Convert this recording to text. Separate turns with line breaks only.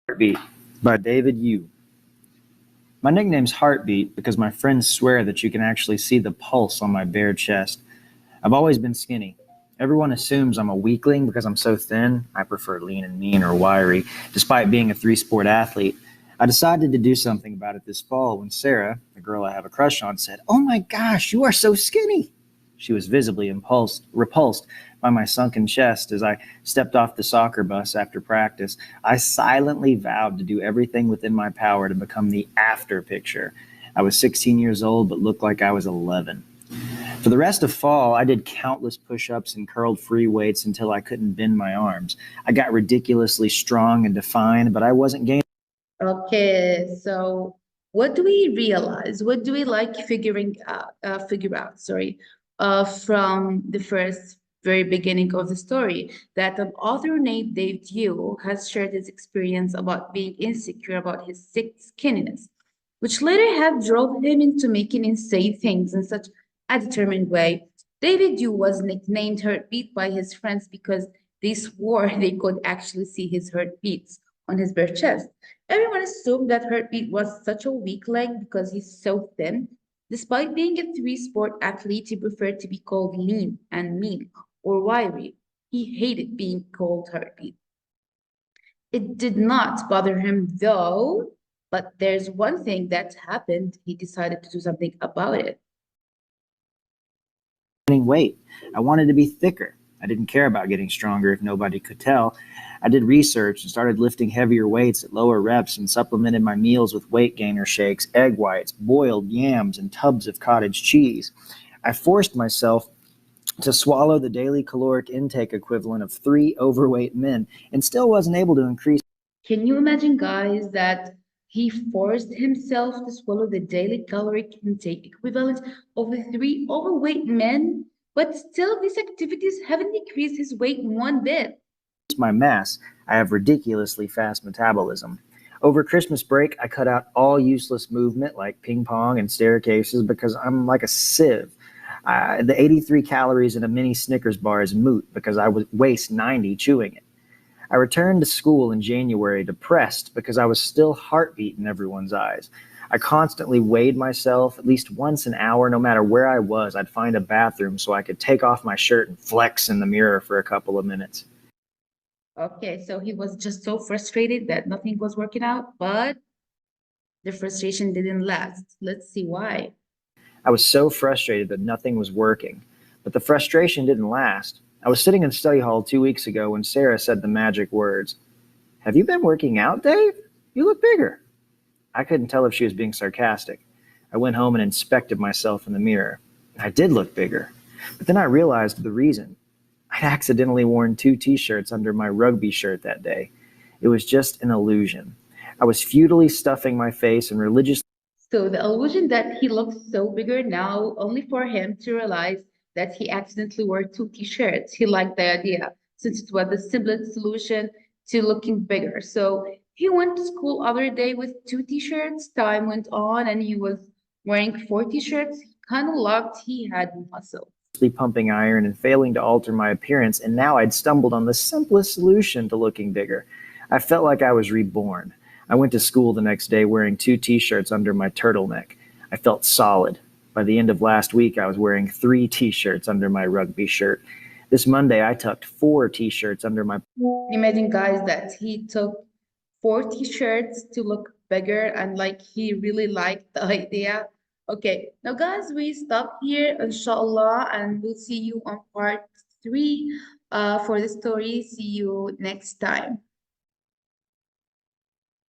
Heartbeat by David Yu. My nickname's Heartbeat because my friends swear that you can actually see the pulse on my bare chest. I've always been skinny. Everyone assumes I'm a weakling because I'm so thin. I prefer lean and mean or wiry, despite being a three-sport athlete. I decided to do something about it this fall when Sarah, the girl I have a crush on, said, "Oh my gosh, you are so skinny." She was visibly repulsed by my sunken chest as I stepped off the soccer bus after practice. I silently vowed to do everything within my power to become the after picture. I was 16 years old but looked like I was 11. For the rest of fall, I did countless push ups and curled free weights until I couldn't bend my arms. I got ridiculously strong and defined, but I wasn't gaining.
Okay, so what do we realize? What do we like figure out, sorry, from the first very beginning of the story that an author named Dave Dew has shared his experience about being insecure about his sick skinniness, which later had drove him into making insane things in such a determined way. David Dew was nicknamed Heartbeat by his friends because they swore they could actually see his heartbeats on his bare chest. Everyone assumed that Heartbeat was such a weak leg because he's so thin. Despite being a three-sport athlete, he preferred to be called lean and mean or wiry. He hated being called Heartbeat. It did not bother him though, but there's one thing that happened. He decided to do something about it.
Weight. I wanted to be thicker. I didn't care about getting stronger if nobody could tell. I did research and started lifting heavier weights at lower reps and supplemented my meals with weight gainer shakes, egg whites, boiled yams, and tubs of cottage cheese. I forced myself to swallow the daily caloric intake equivalent of three overweight men and still wasn't able to increase.
Can you imagine, guys, that he forced himself to swallow the daily caloric intake equivalent of three overweight men, but still these activities haven't decreased his weight one bit?
My mass, I have ridiculously fast metabolism. Over Christmas break, I cut out all useless movement like ping pong and staircases because I'm like a sieve. The 83 calories in a mini Snickers bar is moot because I would waste 90 chewing it. I returned to school in January depressed because I was still heartbeat in everyone's eyes. I constantly weighed myself at least once an hour, no matter where I was. I'd find a bathroom so I could take off my shirt and flex in the mirror for a couple of minutes.
Okay, so he was just so frustrated that nothing was working out, but the frustration didn't last. Let's see why.
I was so frustrated that nothing was working. But the frustration didn't last. I was sitting in study hall 2 weeks ago when Sarah said the magic words, "Have you been working out, Dave? You look bigger." I couldn't tell if she was being sarcastic. I went home and inspected myself in the mirror. I did look bigger. But then I realized the reason. I'd accidentally worn two t shirts under my rugby shirt that day. It was just an illusion. I was futilely stuffing my face and religiously.
So the illusion that he looks so bigger now, only for him to realize that he accidentally wore two t-shirts. He liked the idea since it was the simplest solution to looking bigger. So he went to school other day with two t-shirts. Time went on and he was wearing four t-shirts. He kind of looked he had muscle.
Pumping iron and failing to alter my appearance, and now I'd stumbled on the simplest solution to looking bigger. I felt like I was reborn. I went to school the next day wearing two t shirts under my turtleneck. I felt solid. By the end of last week, I was wearing three t shirts under my rugby shirt. This Monday, I tucked four t shirts under my.
Imagine, guys, that he took four t-shirts to look bigger and like he really liked the idea. Okay, now guys, we stop here, inshallah, and we'll see you on part three for the story. See you next time.